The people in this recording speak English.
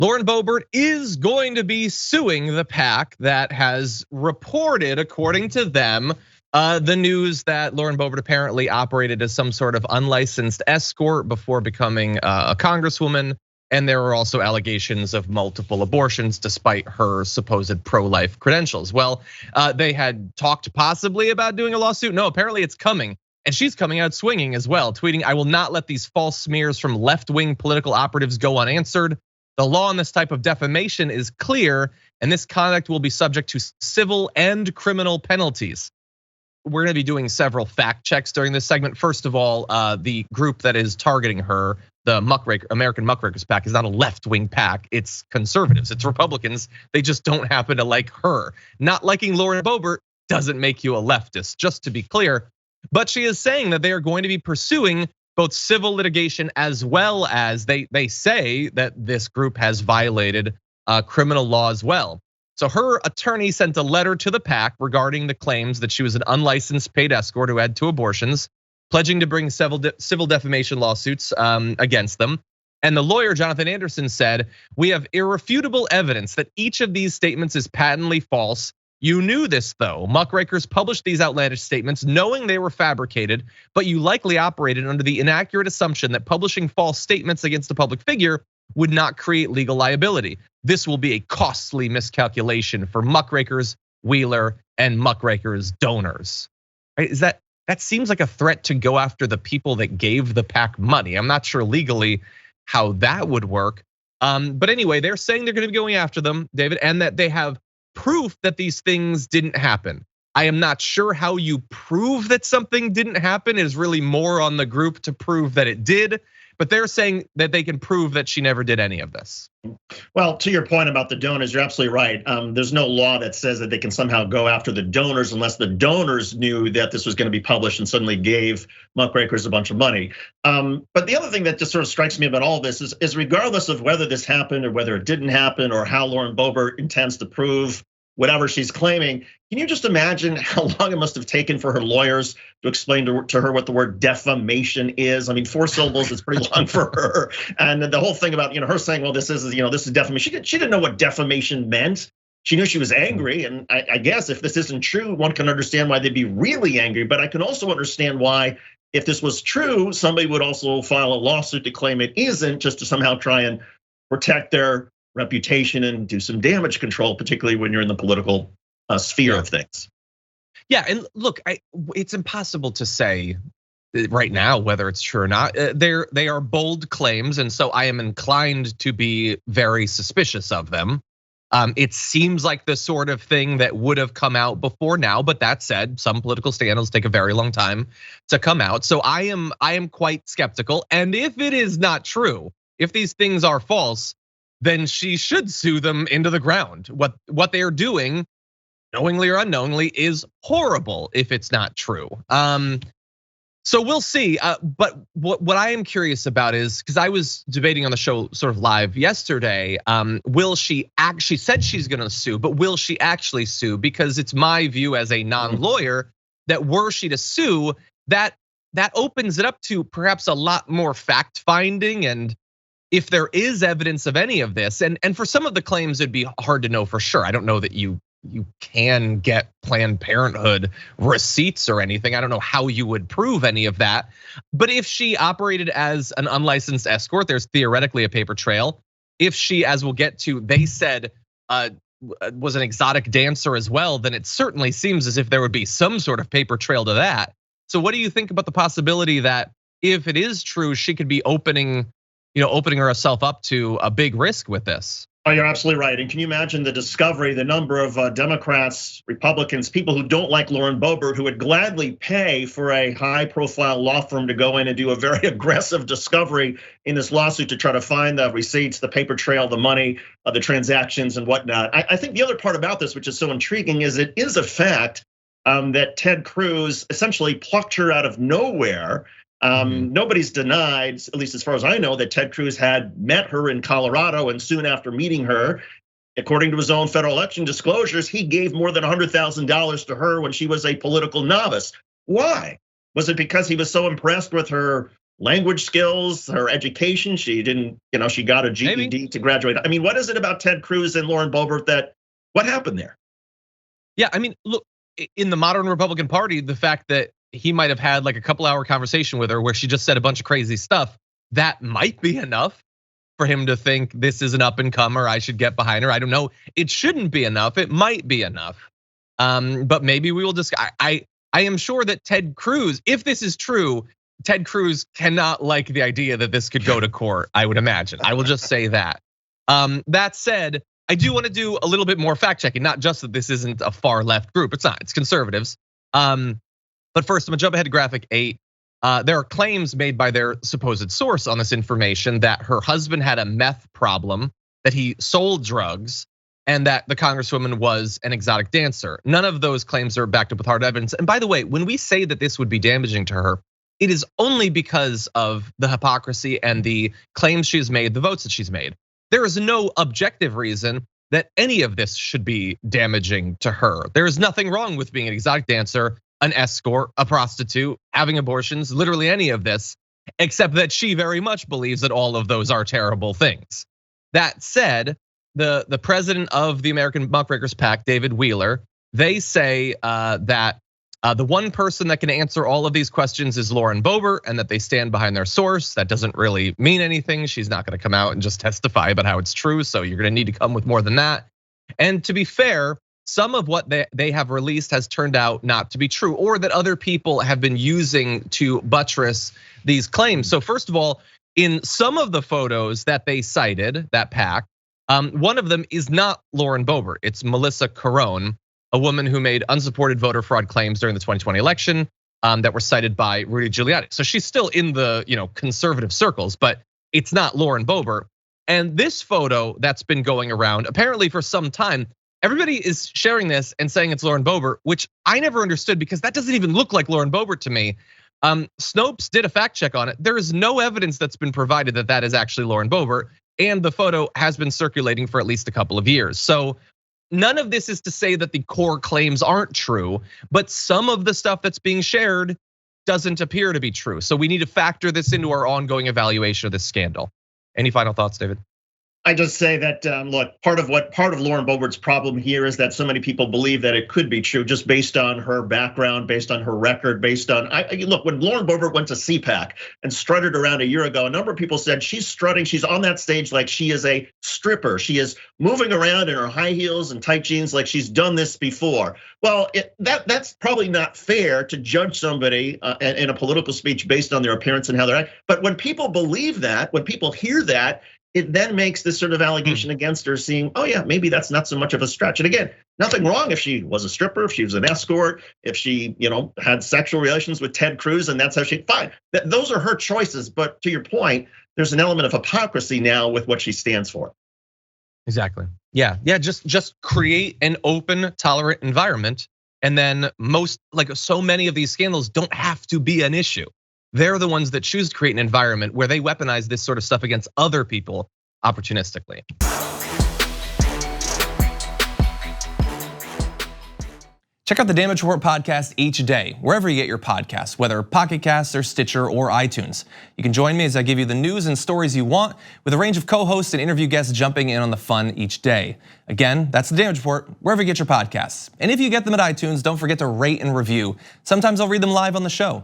Lauren Boebert is going to be suing the PAC that has reported, according to them, the news that Lauren Boebert apparently operated as some sort of unlicensed escort before becoming a congresswoman. And there were also allegations of multiple abortions despite her supposed pro-life credentials. Well, they had talked possibly about doing a lawsuit. No, apparently it's coming. And she's coming out swinging as well, tweeting, "I will not let these false smears from left-wing political operatives go unanswered. The law on this type of defamation is clear, and this conduct will be subject to civil and criminal penalties." We're gonna be doing several fact checks during this segment. First of all, the group that is targeting her, the American Muckrakers PAC, is not a left-wing PAC, it's conservatives, it's Republicans. They just don't happen to like her. Not liking Lauren Boebert doesn't make you a leftist, just to be clear. But she is saying that they are going to be pursuing both civil litigation as well as they say that this group has violated criminal law as well. So her attorney sent a letter to the PAC regarding the claims that she was an unlicensed paid escort who had 2 abortions, pledging to bring civil defamation lawsuits against them. And the lawyer, Jonathan Anderson, said, "We have irrefutable evidence that each of these statements is patently false. You knew this though. Muckrakers published these outlandish statements knowing they were fabricated, but you likely operated under the inaccurate assumption that publishing false statements against a public figure would not create legal liability. This will be a costly miscalculation for Muckrakers, Wheeler, and Muckrakers donors." Right? That seems like a threat to go after the people that gave the PAC money. I'm not sure legally how that would work. But anyway, they're saying they're gonna be going after them, David, and that they have proof that these things didn't happen. I am not sure how you prove that something didn't happen. It is really more on the group to prove that it did. But they're saying that they can prove that she never did any of this. Well, to your point about the donors, you're absolutely right. There's no law that says that they can somehow go after the donors unless the donors knew that this was going to be published and suddenly gave Muckrakers a bunch of money. But the other thing that just sort of strikes me about all of this is regardless of whether this happened or whether it didn't happen or how Lauren Boebert intends to prove whatever she's claiming, can you just imagine how long it must have taken for her lawyers to explain to her what the word defamation is? I mean, 4 syllables is pretty long for her. And the whole thing about her saying, well, this is defamation. She didn't know what defamation meant. She knew she was angry, and I guess if this isn't true, one can understand why they'd be really angry. But I can also understand why, if this was true, somebody would also file a lawsuit to claim it isn't, just to somehow try and protect their reputation and do some damage control, particularly when you're in the political sphere of things. Yeah, and look, it's impossible to say right now whether it's true or not. They are bold claims, and so I am inclined to be very suspicious of them. It seems like the sort of thing that would have come out before now, but that said, some political scandals take a very long time to come out. So I am quite skeptical. And if it is not true, if these things are false, then she should sue them into the ground. What they are doing, knowingly or unknowingly, is horrible if it's not true. So we'll see. But what I am curious about is, because I was debating on the show sort of live yesterday, will she actually, said she's gonna sue, but will she actually sue? Because it's my view as a non-lawyer that were she to sue, that opens it up to perhaps a lot more fact finding, and if there is evidence of any of this, and for some of the claims, it'd be hard to know for sure. I don't know that you can get Planned Parenthood receipts or anything. I don't know how you would prove any of that. But if she operated as an unlicensed escort, there's theoretically a paper trail. If she, as we'll get to, they said was an exotic dancer as well, then it certainly seems as if there would be some sort of paper trail to that. So what do you think about the possibility that if it is true, she could be opening herself up to a big risk with this? Oh, you're absolutely right. And can you imagine the discovery, the number of Democrats, Republicans, people who don't like Lauren Boebert, who would gladly pay for a high-profile law firm to go in and do a very aggressive discovery in this lawsuit to try to find the receipts, the paper trail, the money, the transactions and whatnot. I think the other part about this, which is so intriguing, is it is a fact that Ted Cruz essentially plucked her out of nowhere. Nobody's denied, at least as far as I know, that Ted Cruz had met her in Colorado, and soon after meeting her, according to his own federal election disclosures, he gave more than $100,000 to her when she was a political novice. Why? Was it because he was so impressed with her language skills, her education. She didn't, she got a GED Maybe. to graduate. I mean, what is it about Ted Cruz and Lauren Boebert what happened there? Yeah, I mean, look, in the modern Republican Party, the fact that he might have had like a couple-hour conversation with her where she just said a bunch of crazy stuff, that might be enough for him to think this is an up-and-comer, I should get behind her. I don't know. It shouldn't be enough. It might be enough. But maybe we will just, I am sure that Ted Cruz, if this is true, Ted Cruz cannot like the idea that this could go to court, I would imagine. I will just say that. That said, I do want to do a little bit more fact checking, not just that this isn't a far left group. It's not, it's conservatives. But first, I'm gonna jump ahead to graphic 8. There are claims made by their supposed source on this information that her husband had a meth problem, that he sold drugs, and that the Congresswoman was an exotic dancer. None of those claims are backed up with hard evidence. And by the way, when we say that this would be damaging to her, it is only because of the hypocrisy and the claims she's made, the votes that she's made. There is no objective reason that any of this should be damaging to her. There is nothing wrong with being an exotic dancer, an escort, a prostitute, having abortions, literally any of this, except that she very much believes that all of those are terrible things. That said, the president of the American Muckrakers PAC, David Wheeler, they say that the one person that can answer all of these questions is Lauren Boebert, and that they stand behind their source. That doesn't really mean anything. She's not gonna come out and just testify about how it's true, so you're gonna need to come with more than that. And to be fair, some of what they have released has turned out not to be true, or that other people have been using to buttress these claims. So first of all, in some of the photos that they cited, that PAC, one of them is not Lauren Boebert, it's Melissa Carone, a woman who made unsupported voter fraud claims during the 2020 election that were cited by Rudy Giuliani. So she's still in the conservative circles, but it's not Lauren Boebert. And this photo that's been going around, apparently for some time, everybody is sharing this and saying it's Lauren Boebert, which I never understood because that doesn't even look like Lauren Boebert to me. Snopes did a fact check on it. There is no evidence that's been provided that that is actually Lauren Boebert, and the photo has been circulating for at least a couple of years. So none of this is to say that the core claims aren't true, but some of the stuff that's being shared doesn't appear to be true. So we need to factor this into our ongoing evaluation of this scandal. Any final thoughts, David? I just say that, look, part of Lauren Boebert's problem here is that so many people believe that it could be true just based on her background, based on her record, based on, look, when Lauren Boebert went to CPAC and strutted around a year ago, a number of people said she's strutting, she's on that stage like she is a stripper. She is moving around in her high heels and tight jeans like she's done this before. Well, that's probably not fair to judge somebody in a political speech based on their appearance and how they're acting. But when people believe that, when people hear that, it then makes this sort of allegation against her seem, oh yeah, maybe that's not so much of a stretch. And again, nothing wrong if she was a stripper, if she was an escort, if she, had sexual relations with Ted Cruz and that's how fine. Those are her choices, but to your point, there's an element of hypocrisy now with what she stands for. Exactly. Yeah, just create an open, tolerant environment. And then so many of these scandals don't have to be an issue. They're the ones that choose to create an environment where they weaponize this sort of stuff against other people opportunistically. Check out the Damage Report podcast each day, wherever you get your podcasts, whether Pocket Casts or Stitcher or iTunes. You can join me as I give you the news and stories you want, with a range of co-hosts and interview guests jumping in on the fun each day. Again, that's the Damage Report, wherever you get your podcasts. And if you get them at iTunes, don't forget to rate and review. Sometimes I'll read them live on the show.